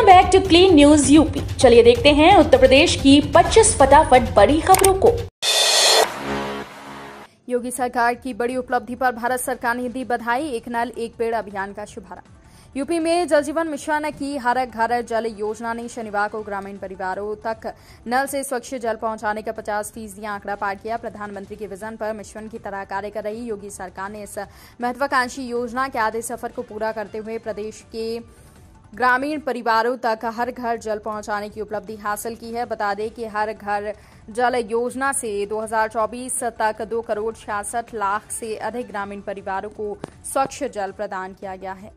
Welcome back to clean news UP. चलिए देखते हैं उत्तर प्रदेश की 25 फटाफट बड़ी खबरों को। योगी सरकार की बड़ी उपलब्धि पर भारत सरकार ने दी बधाई। एक नल एक पेड़ अभियान का शुभारंभ। यूपी में जल जीवन मिशन की हर घर जल योजना ने शनिवार को ग्रामीण परिवारों तक नल से स्वच्छ जल पहुंचाने का 50% आंकड़ा पार किया। प्रधानमंत्री के विजन पर मिशन की तरह कार्य कर रही योगी सरकार ने इस महत्वाकांक्षी योजना के आधे सफर को पूरा करते हुए प्रदेश के ग्रामीण परिवारों तक हर घर जल पहुंचाने की उपलब्धि हासिल की है। बता दें कि हर घर जल योजना से 2024 तक 2,66,00,000 से अधिक ग्रामीण परिवारों को स्वच्छ जल प्रदान किया गया है।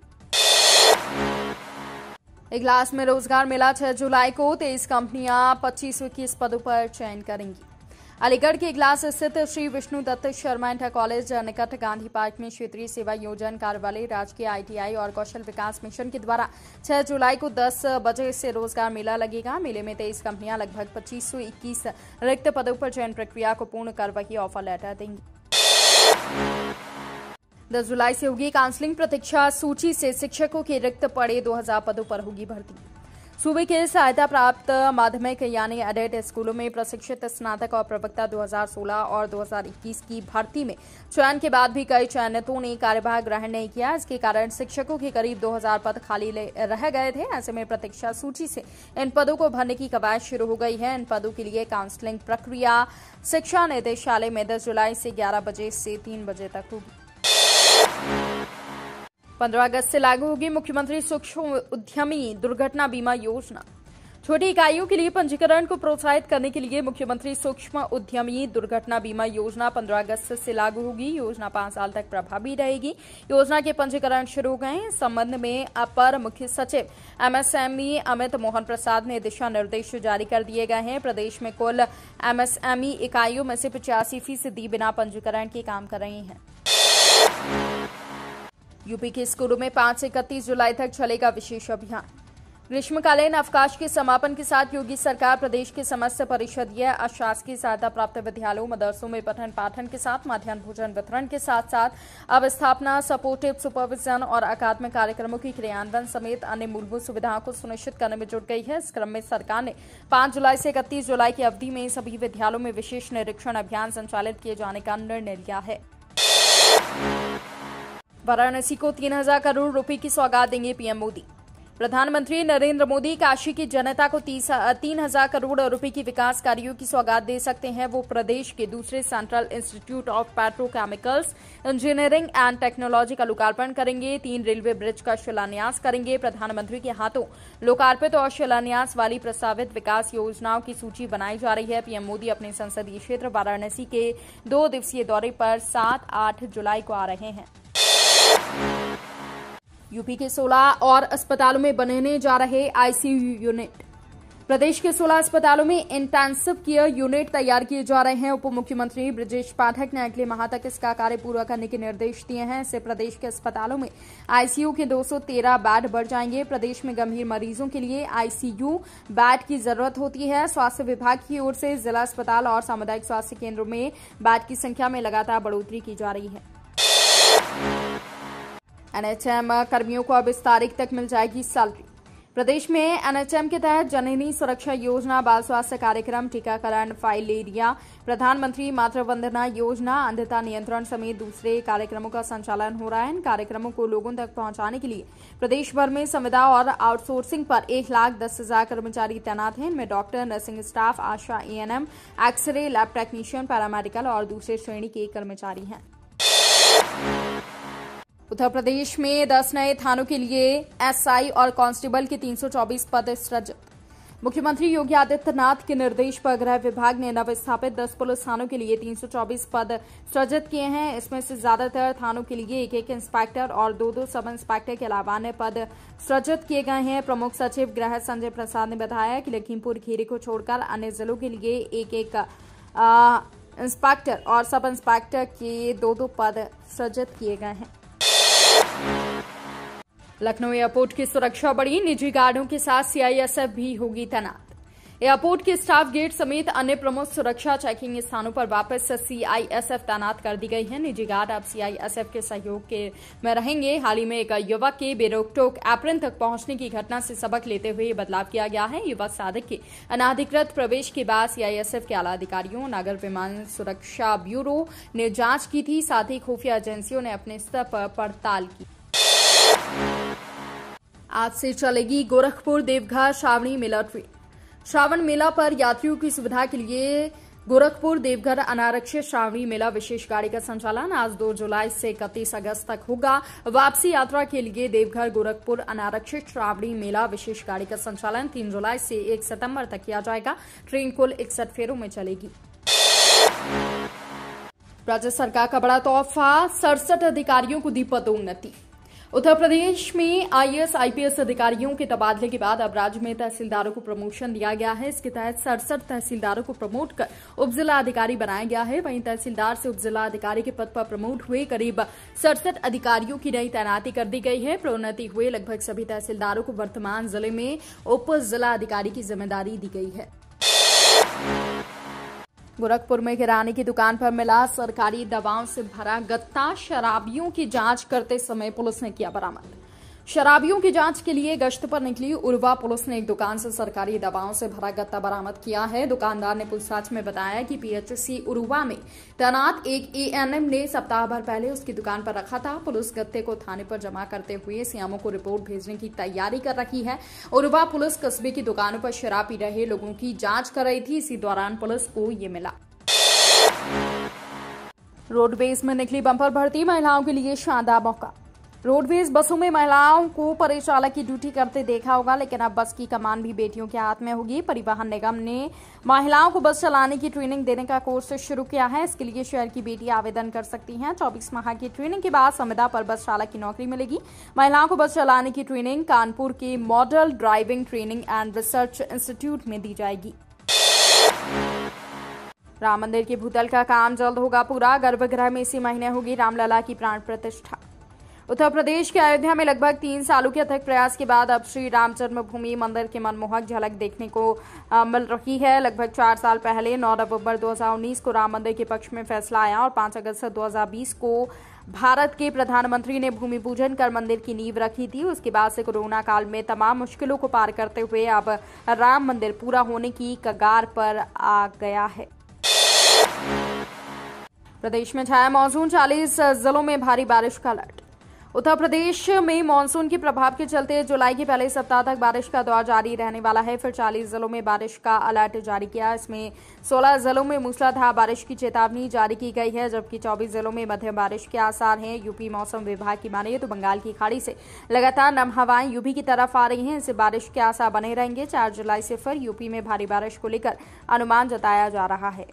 इगलास में रोजगार मेला 6 जुलाई को 23 कंपनियां 2521 पदों पर चयन करेंगी। अलीगढ़ के इगलास स्थित श्री विष्णु दत्त शर्मा इंटर कॉलेज निकट गांधी पार्क में क्षेत्रीय सेवा योजन कार्यालय राजकीय ITI और कौशल विकास मिशन के द्वारा 6 जुलाई को 10 बजे से रोजगार मेला लगेगा। मेले में 23 कंपनियां लगभग 2521 रिक्त पदों पर चयन प्रक्रिया को पूर्ण कर वही ऑफर लेटर देंगी। 10 जुलाई से होगी काउंसलिंग। प्रतीक्षा सूची से शिक्षकों के रिक्त पड़े 2000 पदों पर होगी भर्ती। सूबे के सहायता प्राप्त माध्यमिक यानी एडेड स्कूलों में प्रशिक्षित स्नातक और प्रवक्ता 2016 और 2021 की भर्ती में चयन के बाद भी कई चयनितों ने कार्यभार ग्रहण नहीं किया। इसके कारण शिक्षकों के करीब 2000 पद खाली रह गए थे। ऐसे में प्रतीक्षा सूची से इन पदों को भरने की कवायद शुरू हो गई है। इन पदों के लिए काउंसलिंग प्रक्रिया शिक्षा निदेशालय में 10 जुलाई से 11 बजे से 3 बजे तक होगी। 15 अगस्त से लागू होगी मुख्यमंत्री सूक्ष्म उद्यमी दुर्घटना बीमा योजना। छोटी इकाइयों के लिए पंजीकरण को प्रोत्साहित करने के लिए मुख्यमंत्री सूक्ष्म उद्यमी दुर्घटना बीमा योजना 15 अगस्त से लागू होगी। योजना 5 साल तक प्रभावी रहेगी। योजना के पंजीकरण शुरू हो गए। इस संबंध में अपर मुख्य सचिव MSME अमित मोहन प्रसाद ने दिशा निर्देश जारी कर दिए गए हैं। प्रदेश में कुल MSME इकाइयों में से 85% बिना पंजीकरण के काम कर रही हैं। यूपी के स्कूलों में 5 से 31 जुलाई तक चलेगा विशेष अभियान। ग्रीष्मकालीन अवकाश के समापन के साथ योगी सरकार प्रदेश के समस्त परिषदीय अशासकीय सहायता प्राप्त विद्यालयों मदरसों में पठन पाठन के साथ मध्याह्न भोजन वितरण के साथ साथ अवस्थापना, सपोर्टिव सुपरविजन और अकादमिक कार्यक्रमों की क्रियान्वयन समेत अन्य मूलभूत सुविधाओं को सुनिश्चित करने में जुट गई है। इस क्रम में सरकार ने 5 जुलाई से 31 जुलाई की अवधि में सभी विद्यालयों में विशेष निरीक्षण अभियान संचालित किए जाने का निर्णय लिया है। वाराणसी को 3000 करोड़ रुपए की सौगात देंगे PM मोदी। प्रधानमंत्री नरेंद्र मोदी काशी की जनता को 3000 करोड़ रुपए की विकास कार्यों की सौगात दे सकते हैं। वो प्रदेश के दूसरे central institute of petrochemicals engineering and technology का लोकार्पण करेंगे। 3 रेलवे ब्रिज का शिलान्यास करेंगे। प्रधानमंत्री के हाथों लोकार्पित और शिलान्यास वाली प्रस्तावित विकास योजनाओं की सूची बनाई जा रही है। PM मोदी अपने संसदीय क्षेत्र वाराणसी के 2 दिवसीय दौरे पर 7-8 जुलाई को आ रहे हैं। यूपी के 16 और अस्पतालों में बनने जा रहे ICU यूनिट। प्रदेश के 16 अस्पतालों में इंटेंसिव केयर यूनिट तैयार किए जा रहे हैं। उप मुख्यमंत्री ब्रजेश पाठक ने अगले माह तक इसका कार्य पूरा करने के निर्देश दिए हैं। इससे प्रदेश के अस्पतालों में ICU के 213 बेड बढ़ जाएंगे। प्रदेश में गंभीर मरीजों के लिए ICU बेड की जरूरत होती है। स्वास्थ्य विभाग की ओर से जिला अस्पताल और सामुदायिक स्वास्थ्य केंद्रों में बेड की संख्या में लगातार बढ़ोतरी की जा रही है। NHM कर्मियों को अब इस तारीख तक मिल जाएगी सैलरी। प्रदेश में NHM के तहत जननी सुरक्षा योजना, बाल स्वास्थ्य कार्यक्रम, टीकाकरण, फाइलेरिया, प्रधानमंत्री मातृ वंदना योजना, अंधता नियंत्रण समेत दूसरे कार्यक्रमों का संचालन हो रहा है। इन कार्यक्रमों को लोगों तक पहुंचाने के लिए प्रदेश भर में संविदा और आउटसोर्सिंग पर 1,10,000 कर्मचारी तैनात हैं। इनमें doctor, nursing staff, ASHA, ANM, x ray, lab technician, paramedical और दूसरे श्रेणी के कर्मचारी हैं। उत्तर प्रदेश में 10 नए थानों के लिए SI और कांस्टेबल के 324 पद सृजित। मुख्यमंत्री योगी आदित्यनाथ के निर्देश पर गृह विभाग ने नवस्थापित 10 पुलिस थानों के लिए 324 पद सृजित किए हैं। इसमें से ज्यादातर थानों के लिए 1-1 इंस्पेक्टर और 2-2 सब इंस्पेक्टर के अलावा अन्य पद सृजित किए गए हैं। प्रमुख सचिव गृह संजय प्रसाद ने बताया कि लखीमपुर खीरी को छोड़कर अन्य जिलों के लिए 1-1 इंस्पेक्टर और सब इंस्पेक्टर के 2-2 पद सृजित किए गए हैं। लखनऊ एयरपोर्ट की सुरक्षा बढ़ी। निजी गार्डों के साथ CISF भी होगी तैनात। एयरपोर्ट के स्टाफ गेट समेत अन्य प्रमुख सुरक्षा चेकिंग स्थानों पर वापस सीआईएसएफ तैनात कर दी गई है। निजी गार्ड अब सीआईएसएफ के सहयोग में रहेंगे। हाल ही में एक युवक के बेरोक-टोक एप्रन तक पहुंचने की घटना से सबक लेते हुए ये बदलाव किया गया है। युवक सादिक के अनाधिकृत प्रवेश के बाद सीआईएसएफ के आला अधिकारियों नागर विमान सुरक्षा ब्यूरो ने जांच की थी। साथ ही खुफिया एजेंसियों ने अपने स्तर पर पड़ताल की। आज से चलेगी गोरखपुर देवघर श्रावणी मेला ट्रेन। श्रावण मेला पर यात्रियों की सुविधा के लिए गोरखपुर देवघर अनारक्षित श्रावणी मेला विशेष गाड़ी का संचालन आज 2 जुलाई से 31 अगस्त तक होगा। वापसी यात्रा के लिए देवघर गोरखपुर अनारक्षित श्रावणी मेला विशेष गाड़ी का संचालन 3 जुलाई से 1 सितंबर तक किया जाएगा। ट्रेन कुल 61 फेरों में चलेगी। राज्य सरकार का बड़ा तोहफा, 67 अधिकारियों को दी पदोन्नति। उत्तर प्रदेश में आईएएस आईपीएस अधिकारियों के तबादले के बाद अब राज्य में तहसीलदारों को प्रमोशन दिया गया है। इसके तहत 67 तहसीलदारों को प्रमोट कर उपजिला अधिकारी बनाया गया है। वहीं तहसीलदार से उपजिला अधिकारी के पद पर प्रमोट हुए करीब 67 अधिकारियों की नई तैनाती कर दी गई है। प्रोन्नति हुए लगभग सभी तहसीलदारों को वर्तमान जिले में उप जिला अधिकारी की जिम्मेदारी दी गई है। गोरखपुर में किराने की दुकान पर मिला सरकारी दवाओं से भरा गत्ता। शराबियों की जांच करते समय पुलिस ने किया बरामद। शराबियों की जांच के लिए गश्त पर निकली उरवा पुलिस ने एक दुकान से सरकारी दवाओं से भरा गत्ता बरामद किया है। दुकानदार ने पूछताछ में बताया कि पीएचसी उरवा में तैनात एक एएनएम ने सप्ताह भर पहले उसकी दुकान पर रखा था। पुलिस गत्ते को थाने पर जमा करते हुए सीएमओ को रिपोर्ट भेजने की तैयारी कर रही है। उरवा पुलिस कस्बे की दुकानों पर शराब पी रहे लोगों की जांच कर रही थी। इसी दौरान पुलिस को ये मिला। रोडवेज में निकली बंपर भर्ती, महिलाओं के लिए शानदार मौका। रोडवेज बसों में महिलाओं को परिचालक की ड्यूटी करते देखा होगा, लेकिन अब बस की कमान भी बेटियों के हाथ में होगी। परिवहन निगम ने महिलाओं को बस चलाने की ट्रेनिंग देने का कोर्स शुरू किया है। इसके लिए शहर की बेटी आवेदन कर सकती हैं। 24 माह की ट्रेनिंग के बाद संविदा पर बस चालक की नौकरी मिलेगी। महिलाओं को बस चलाने की ट्रेनिंग कानपुर के model driving training and research institute में दी जाएगी। राम मंदिर की भूतल का काम जल्द होगा पूरा। गर्भगृह में इसी महीने होगी रामलला की प्राण प्रतिष्ठा। उत्तर प्रदेश के अयोध्या में लगभग 3 सालों के अथक प्रयास के बाद अब श्री राम जन्मभूमि मंदिर की मनमोहक झलक देखने को मिल रही है। लगभग 4 साल पहले 9 नवंबर 2019 को राम मंदिर के पक्ष में फैसला आया और 5 अगस्त 2020 को भारत के प्रधानमंत्री ने भूमि पूजन कर मंदिर की नींव रखी थी। उसके बाद से कोरोना काल में तमाम मुश्किलों को पार करते हुए अब राम मंदिर पूरा होने की कगार पर आ गया है। प्रदेश में छाया मानसून, 40 जिलों में भारी बारिश का अलर्ट। उत्तर प्रदेश में मानसून के प्रभाव के चलते जुलाई के पहले सप्ताह तक बारिश का दौर जारी रहने वाला है। फिर 40 जिलों में बारिश का अलर्ट जारी किया। इसमें 16 जिलों में मूसलाधार बारिश की चेतावनी जारी की गई है, जबकि 24 जिलों में मध्यम बारिश के आसार हैं। यूपी मौसम विभाग की माने तो बंगाल की खाड़ी से लगातार नम हवाएं यूपी की तरफ आ रही हैं। इससे बारिश के आसार बने रहेंगे। 4 जुलाई से फिर यूपी में भारी बारिश को लेकर अनुमान जताया जा रहा है।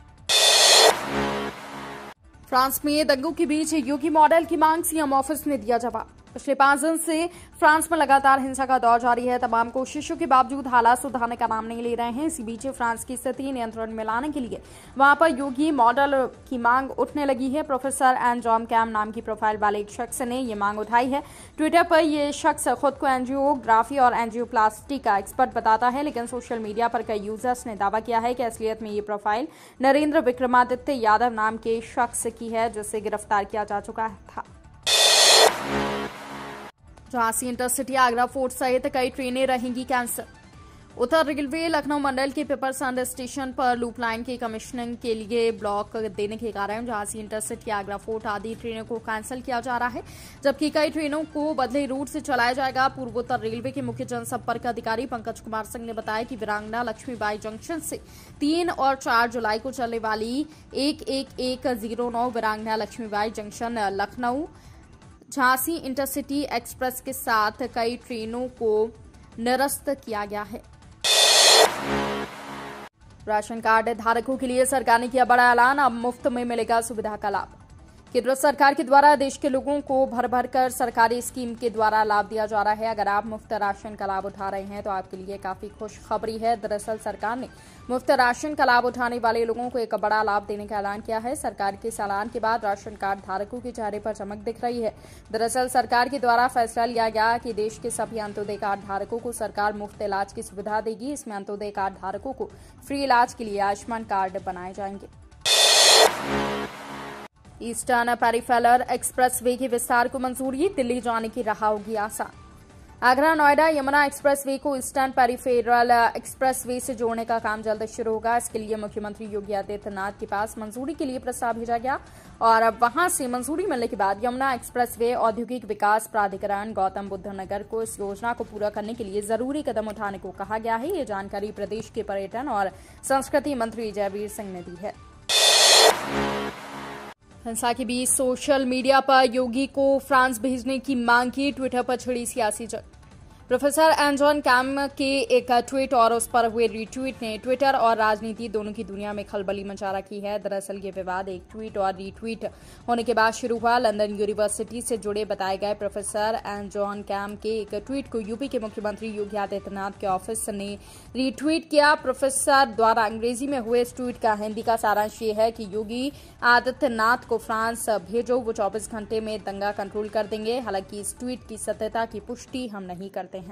फ्रांस में दंगों के बीच यूकी मॉडल की मांग, सीएम ऑफिस ने दिया जवाब। पिछले 5 दिन से फ्रांस में लगातार हिंसा का दौर जारी है। तमाम कोशिशों के बावजूद हालात सुधारने का नाम नहीं ले रहे हैं। इसी बीच फ्रांस की स्थिति नियंत्रण में लाने के लिए वहां पर यूकी मॉडल की मांग उठने लगी है। प्रोफेसर एंड जॉन कैम नाम की प्रोफाइल वाले एक शख्स ने ये मांग उठाई है। ट्विटर पर यह शख्स खुद को एंजियोग्राफी और एंजियोप्लास्टी का एक्सपर्ट बताता है, लेकिन सोशल मीडिया पर कई यूजर्स ने दावा किया है कि असलियत में ये प्रोफाइल नरेंद्र विक्रमादित्य यादव नाम के शख्स की है, जिसे गिरफ्तार किया जा चुका था। झांसी इंटरसिटी आगरा फोर्ट सहित कई ट्रेनें रहेंगी कैंसिल। उत्तर रेलवे लखनऊ मंडल के पिपरसंड स्टेशन पर लूप लाइन की कमीशनिंग के लिए ब्लॉक देने के कारण झांसी इंटरसिटी आगरा फोर्ट आदि ट्रेनों को कैंसिल किया जा रहा है, जबकि कई ट्रेनों को बदले रूट से चलाया जाएगा। पूर्वोत्तर रेलवे के मुख्य जनसंपर्क अधिकारी पंकज कुमार सिंह ने बताया कि वीरांगना लक्ष्मीबाई जंक्शन से 3 और 4 जुलाई को चलने वाली 11109 Veerangana Lakshmibai junction Lucknow Jhansi intercity express के साथ कई ट्रेनों को निरस्त किया गया है। राशन कार्ड धारकों के लिए सरकार ने किया बड़ा ऐलान, अब मुफ्त में मिलेगा सुविधा का लाभ। केंद्र सरकार के द्वारा देश के लोगों को भर भर कर सरकारी स्कीम के द्वारा लाभ दिया जा रहा है। अगर आप मुफ्त राशन का लाभ उठा रहे हैं तो आपके लिए काफी खुशखबरी है। दरअसल सरकार ने मुफ्त राशन का लाभ उठाने वाले लोगों को एक बड़ा लाभ देने का ऐलान किया है। सरकार के इस ऐलान के बाद राशन कार्ड धारकों के चेहरे पर चमक दिख रही है। दरअसल सरकार के द्वारा फैसला लिया गया कि देश के सभी अंत्योदय कार्ड धारकों को सरकार मुफ्त इलाज की सुविधा देगी। इसमें अंत्योदय कार्ड धारकों को फ्री इलाज के लिए आयुष्मान कार्ड बनाए जाएंगे। ईस्टर्न पेरिफेरल एक्सप्रेसवे के विस्तार को मंजूरी, दिल्ली जाने की राह होगी आसान। आगरा नोएडा यमुना एक्सप्रेसवे को ईस्टर्न पेरिफेरल एक्सप्रेसवे से जोड़ने का काम जल्द शुरू होगा। इसके लिए मुख्यमंत्री योगी आदित्यनाथ के पास मंजूरी के लिए प्रस्ताव भेजा गया और अब वहां से मंजूरी मिलने के बाद यमुना एक्सप्रेसवे औद्योगिक विकास प्राधिकरण गौतम बुद्ध नगर को इस योजना को पूरा करने के लिए जरूरी कदम उठाने को कहा गया है। ये जानकारी प्रदेश के पर्यटन और संस्कृति मंत्री जयवीर सिंह ने दी है। हिंसा के बीच सोशल मीडिया पर योगी को फ्रांस भेजने की मांग की, ट्विटर पर छिड़ी सियासी जंग। प्रोफेसर एंजॉन कैम के एक ट्वीट और उस पर हुए रीट्वीट ने ट्विटर और राजनीति दोनों की दुनिया में खलबली मचा रखी है। दरअसल ये विवाद एक ट्वीट और रीट्वीट होने के बाद शुरू हुआ। लंदन यूनिवर्सिटी से जुड़े बताए गए प्रोफेसर एंजॉन कैम के एक ट्वीट को यूपी के मुख्यमंत्री योगी आदित्यनाथ के ऑफिस ने रीट्वीट किया। प्रोफेसर द्वारा अंग्रेजी में हुए इस ट्वीट का हिंदी का सारांश ये है कि योगी आदित्यनाथ को फ्रांस भेजो, वो 24 घंटे में दंगा कंट्रोल कर देंगे। हालांकि इस ट्वीट की सत्यता की पुष्टि हम नहीं करते हैं।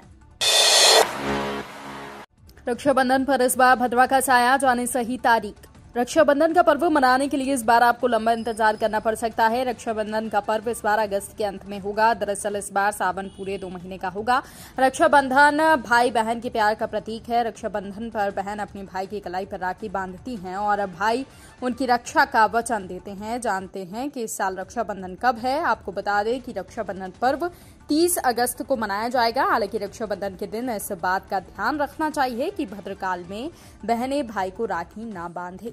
रक्षाबंधन पर इस बार भद्रा का साया, जाने सही तारीख। रक्षाबंधन का पर्व मनाने के लिए इस बार आपको लंबा इंतजार करना पड़ सकता है। रक्षाबंधन का पर्व इस बार अगस्त के अंत में होगा। दरअसल इस बार सावन पूरे 2 महीने का होगा। रक्षाबंधन भाई बहन के प्यार का प्रतीक है। रक्षाबंधन पर बहन अपने भाई की कलाई पर राखी बांधती हैं और भाई उनकी रक्षा का वचन देते हैं। जानते हैं कि इस साल रक्षाबंधन कब है? आपको बता दें कि रक्षाबंधन पर्व 30 अगस्त को मनाया जाएगा। हालांकि रक्षाबंधन के दिन इस बात का ध्यान रखना चाहिए कि भद्रकाल में बहनें भाई को राखी ना बांधें।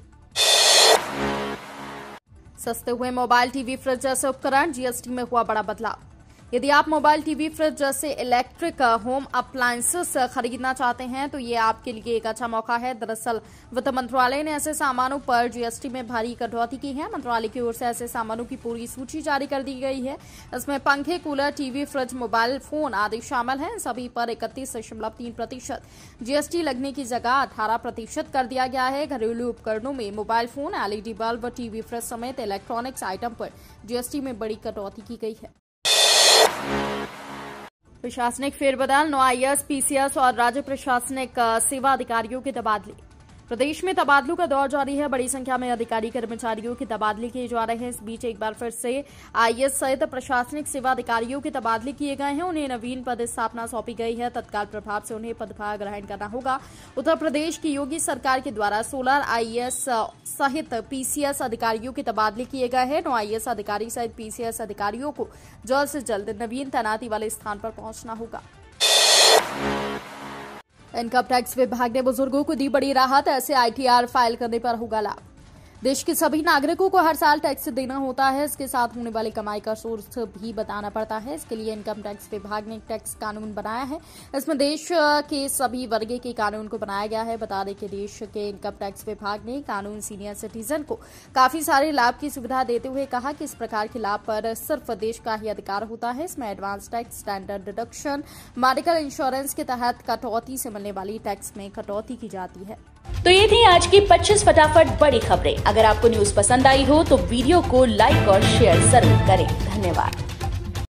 सस्ते हुए मोबाइल टीवी फ्रिज जैसे उपकरण, जीएसटी में हुआ बड़ा बदलाव। यदि आप मोबाइल टीवी फ्रिज जैसे इलेक्ट्रिक होम अप्लायंसेस खरीदना चाहते हैं तो ये आपके लिए एक अच्छा मौका है। दरअसल वित्त मंत्रालय ने ऐसे सामानों पर जीएसटी में भारी कटौती की है। मंत्रालय की ओर से ऐसे सामानों की पूरी सूची जारी कर दी गई है। इसमें पंखे, cooler, TV, fridge, mobile phone आदि शामिल हैं। सभी पर 31.3% जीएसटी लगने की जगह 18% कर दिया गया है। घरेलू उपकरणों में mobile phone, LED bulb, TV, fridge समेत इलेक्ट्रॉनिक्स आइटम पर जीएसटी में बड़ी कटौती की गई है। प्रशासनिक फेरबदल, 9 आईएएस, पीसीएस और राज्य प्रशासनिक सेवा अधिकारियों के तबादले। प्रदेश में तबादलों का दौर जारी है। बड़ी संख्या में अधिकारी कर्मचारियों के तबादले किए जा रहे हैं। इस बीच एक बार फिर से आईएएस सहित प्रशासनिक सेवा अधिकारियों के तबादले किए गए हैं। उन्हें नवीन पदस्थापना सौंपी गई है। तत्काल प्रभाव से उन्हें पदभार ग्रहण करना होगा। उत्तर प्रदेश की योगी सरकार के द्वारा 16 आईएएस सहित पीसीएस अधिकारियों के तबादले किए गए हैं। 9 आईएएस अधिकारी सहित पीसीएस अधिकारियों को जल्द से जल्द नवीन तैनाती वाले स्थान पर पहुंचना होगा। इनकम टैक्स विभाग ने बुजुर्गों को दी बड़ी राहत, ऐसे आईटीआर फाइल करने पर होगा लाभ। देश के सभी नागरिकों को हर साल टैक्स देना होता है। इसके साथ होने वाली कमाई का सोर्स भी बताना पड़ता है। इसके लिए इनकम टैक्स विभाग ने एक टैक्स कानून बनाया है। इसमें देश के सभी वर्ग के कानून को बनाया गया है। बता दें कि देश के इनकम टैक्स विभाग ने कानून सीनियर सिटीजन को काफी सारे लाभ की सुविधा देते हुए कहा कि इस प्रकार के लाभ पर सिर्फ देश का ही अधिकार होता है। इसमें advance tax, standard deduction, medical insurance के तहत कटौती से मिलने वाली टैक्स में कटौती की जाती है। तो ये थी आज की 25 फटाफट बड़ी खबरें। अगर आपको न्यूज पसंद आई हो तो वीडियो को लाइक और शेयर जरूर करें। धन्यवाद।